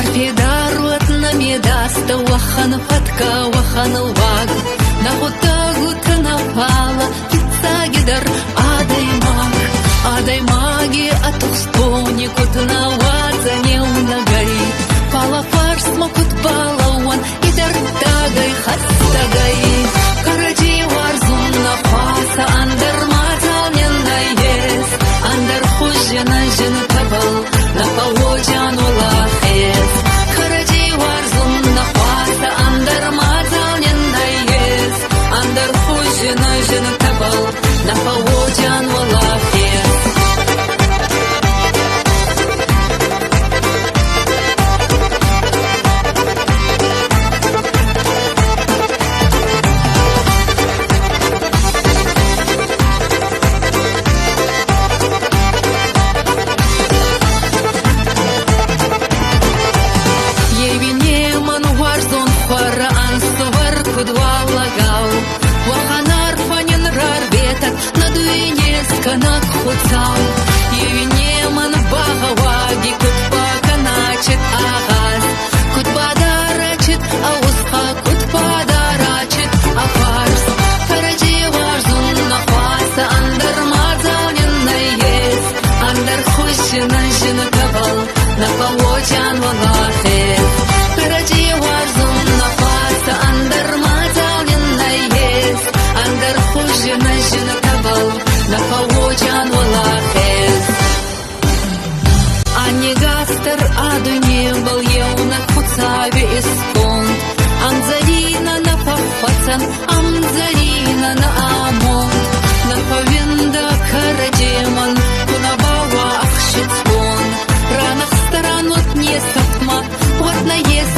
Арпедарут на медаста вахан фатка вахан ваг. На гутагута напала пицца гидар адай маги атухстони кут наваза не унагай. Пала фарс макут балауан идар тагай хастагай. Каради варзун на фаса андер мазал не наес. Андер хужена жен табал на паводжан улахес. Каради варзун на фаса андер мазал не наес. Андер хужена жен табал на паводжан улахес. Канат хуцал, евинеман багаваги, кут паканачит агаз, кут подарачит аусха, кут подарачит апарс. Каради важун на фаса, андер мазал не наес, андер хущина жена кабал, на паводжан валахес. Каради важун на фаса, андер мазал не наес, андер хущина жена кабал, на паводжан валахес. Анегастер аду не был еуна хуцаве искон. Анзарина на пахвацан, амзарина на амон. На павинда карадеман, кунабава ахшицкон. Ранах сторон вот не сапма, вот наест